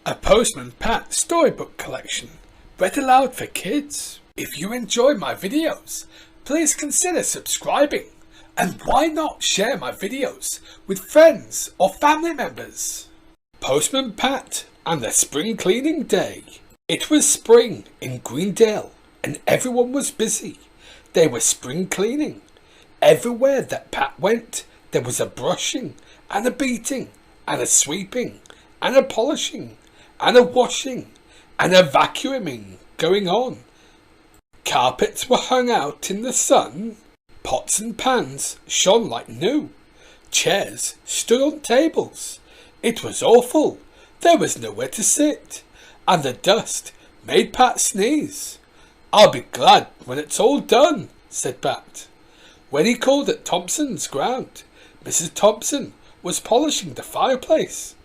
A Postman Pat storybook collection, read aloud for kids. If you enjoy my videos, please consider subscribing, and why not share my videos with friends or family members. Postman Pat and the Spring Cleaning Day. It was spring in Greendale and everyone was busy. They were spring cleaning. Everywhere that Pat went, there was a brushing and a beating and a sweeping and a polishing and a washing and a vacuuming going on. Carpets were hung out in the sun. Pots and pans shone like new. Chairs stood on tables. It was awful. There was nowhere to sit, and the dust made Pat sneeze. "I'll be glad when it's all done," said Pat. When he called at Thompson's ground, Mrs. Thompson was polishing the fireplace.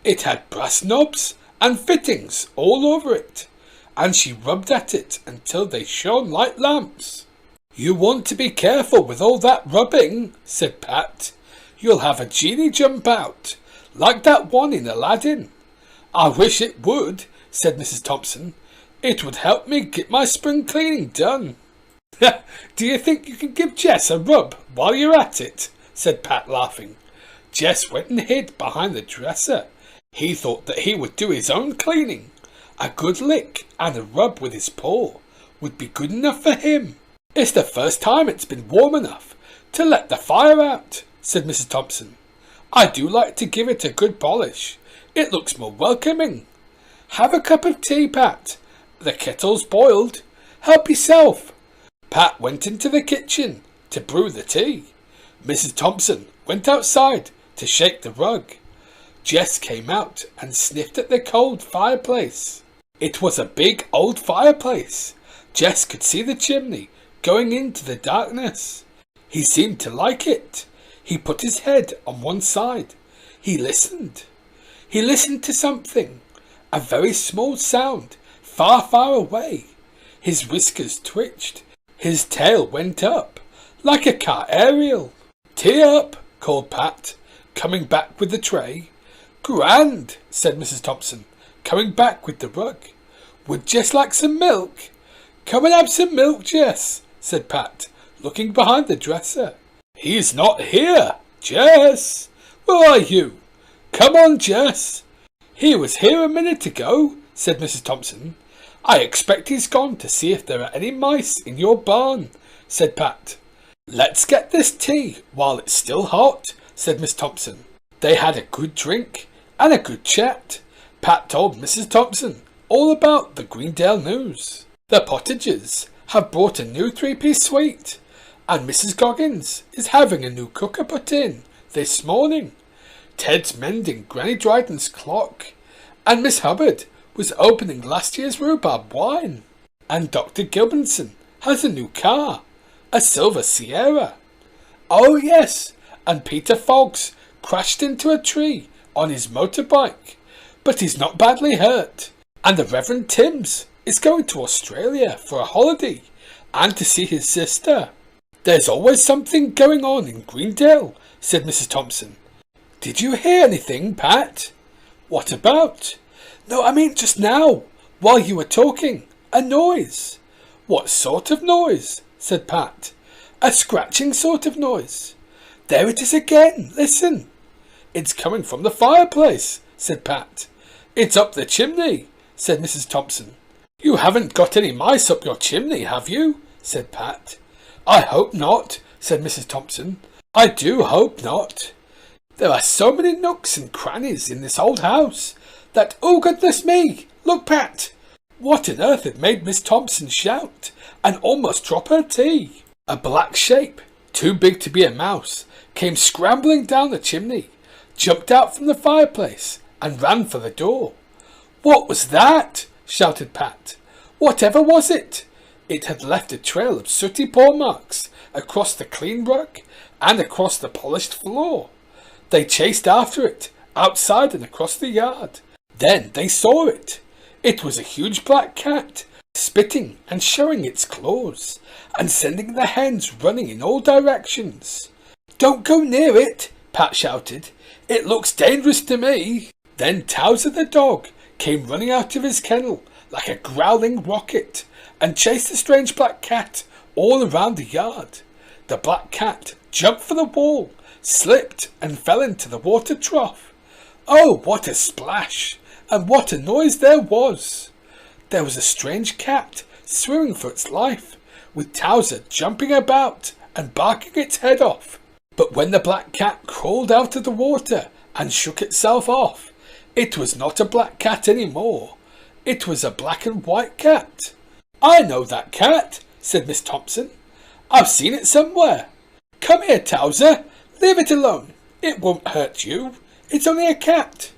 It had brass knobs and fittings all over it, and she rubbed at it until they shone like lamps. "You want to be careful with all that rubbing," said Pat. "You'll have a genie jump out, like that one in Aladdin." "I wish it would," said Mrs. Thompson. "It would help me get my spring cleaning done." "Do you think you can give Jess a rub while you're at it?" said Pat, laughing. Jess went and hid behind the dresser. He thought that he would do his own cleaning. A good lick and a rub with his paw would be good enough for him. "It's the first time it's been warm enough to let the fire out," said Mrs. Thompson. "I do like to give it a good polish. It looks more welcoming. Have a cup of tea, Pat. The kettle's boiled. Help yourself." Pat went into the kitchen to brew the tea. Mrs. Thompson went outside to shake the rug. Jess came out and sniffed at the cold fireplace. It was a big old fireplace. Jess could see the chimney going into the darkness. He seemed to like it. He put his head on one side. He listened. He listened to something. A very small sound, far, far away. His whiskers twitched. His tail went up, like a car aerial. "Tea up," called Pat, coming back with the tray. "Grand," said Mrs. Thompson, coming back with the rug. "Would Jess like some milk?" "Come and have some milk, Jess," said Pat, looking behind the dresser. "He's not here. Jess, where are you? Come on, Jess." "He was here a minute ago," said Mrs. Thompson. "I expect he's gone to see if there are any mice in your barn," said Pat. "Let's get this tea while it's still hot," said Miss Thompson. They had a good drink and a good chat. Pat told Mrs. Thompson all about the Greendale news. The Pottagers have brought a new three-piece suite, and Mrs. Goggins is having a new cooker put in this morning. Ted's mending Granny Dryden's clock, and Miss Hubbard was opening last year's rhubarb wine. And Dr. Gilbinson has a new car, a silver Sierra. Oh yes, and Peter Foggs crashed into a tree on his motorbike, but he's not badly hurt. And the Reverend Timms is going to Australia for a holiday and to see his sister. "There's always something going on in Greendale," said Mrs. Thompson. "Did you hear anything, Pat?" "What about?" "No, I mean just now, while you were talking. A noise." "What sort of noise?" said Pat. "A scratching sort of noise." "There it is again. Listen." "It's coming from the fireplace," said Pat. "It's up the chimney," said Mrs. Thompson. "You haven't got any mice up your chimney, have you?" said Pat. "I hope not," said Mrs. Thompson. "I do hope not. There are so many nooks and crannies in this old house that, oh goodness me, look, Pat!" What on earth had made Miss Thompson shout and almost drop her tea? A black shape, too big to be a mouse, came scrambling down the chimney, jumped out from the fireplace, and ran for the door. "What was that?" shouted Pat. "Whatever was it?" It had left a trail of sooty paw marks across the clean rug and across the polished floor. They chased after it, outside and across the yard. Then they saw it. It was a huge black cat, spitting and showing its claws, and sending the hens running in all directions. "Don't go near it," Pat shouted. "It looks dangerous to me." Then Towser the dog came running out of his kennel like a growling rocket and chased the strange black cat all around the yard. The black cat jumped for the wall, slipped and fell into the water trough. Oh, what a splash, and what a noise there was! There was a strange cat swimming for its life, with Towser jumping about and barking its head off. But when the black cat crawled out of the water and shook itself off, it was not a black cat anymore. It was a black and white cat. "I know that cat," said Miss Thompson. "I've seen it somewhere. Come here, Towser. Leave it alone. It won't hurt you. It's only a cat."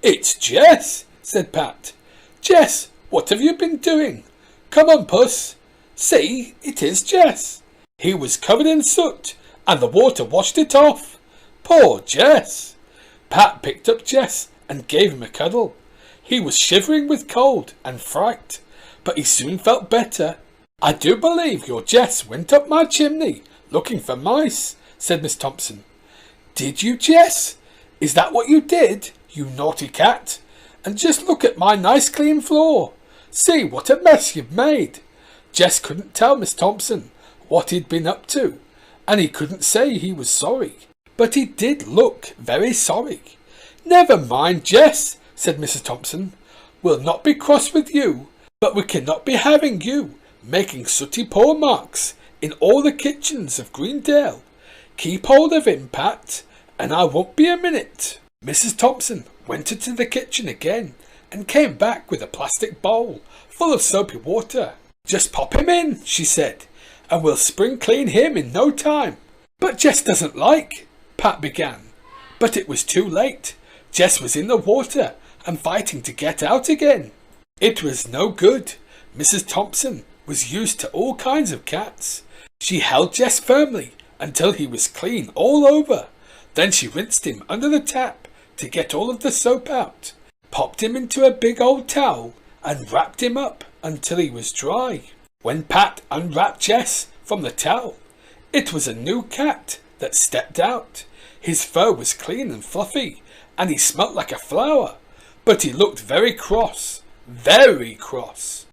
"It's Jess," said Pat. "Jess, what have you been doing? Come on, Puss. See, it is Jess." He was covered in soot, and the water washed it off. Poor Jess. Pat picked up Jess and gave him a cuddle. He was shivering with cold and fright, but he soon felt better. "I do believe your Jess went up my chimney looking for mice," said Miss Thompson. "Did you, Jess? Is that what you did, you naughty cat? And just look at my nice clean floor. See what a mess you've made." Jess couldn't tell Miss Thompson what he'd been up to, and he couldn't say he was sorry, but he did look very sorry. "Never mind, Jess," said Mrs. Thompson. "We'll not be cross with you, but we cannot be having you making sooty paw marks in all the kitchens of Greendale. Keep hold of him, Pat, and I won't be a minute." Mrs. Thompson went into the kitchen again and came back with a plastic bowl full of soapy water. "Just pop him in," she said, "and we'll spring clean him in no time." "But Jess doesn't like," Pat began, but it was too late. Jess was in the water and fighting to get out again. It was no good. Mrs. Thompson was used to all kinds of cats. She held Jess firmly until he was clean all over. Then she rinsed him under the tap to get all of the soap out, popped him into a big old towel and wrapped him up until he was dry. When Pat unwrapped Jess from the towel, it was a new cat that stepped out. His fur was clean and fluffy, and he smelt like a flower, but he looked very cross, very cross.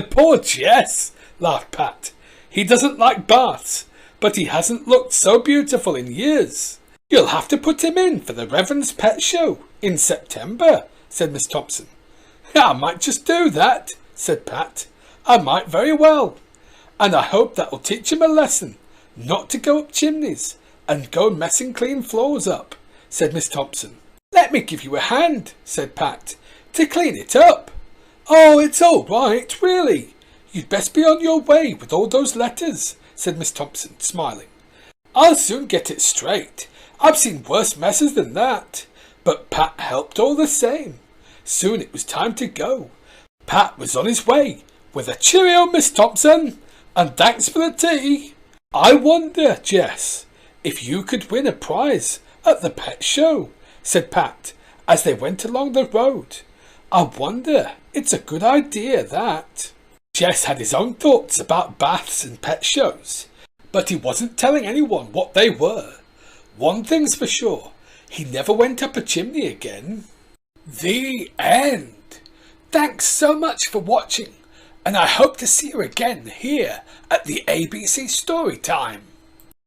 "Poor Jess," laughed Pat. "He doesn't like baths, but he hasn't looked so beautiful in years." "You'll have to put him in for the Reverend's pet show in September," said Miss Thompson. "I might just do that," said Pat. "I might very well. And I hope that'll teach him a lesson not to go up chimneys and go messing clean floors up," said Miss Thompson. "Let me give you a hand," said Pat, "to clean it up." "Oh, it's all right, really. You'd best be on your way with all those letters," said Miss Thompson, smiling. "I'll soon get it straight. I've seen worse messes than that." But Pat helped all the same. Soon it was time to go. Pat was on his way with a "Cheerio, Miss Thompson, and thanks for the tea. I wonder, Jess, if you could win a prize at the pet show," said Pat as they went along the road. "I wonder, it's a good idea, that." Jess had his own thoughts about baths and pet shows, but he wasn't telling anyone what they were. One thing's for sure, he never went up a chimney again. The end. Thanks so much for watching, and I hope to see you again here at the ABC Storytime.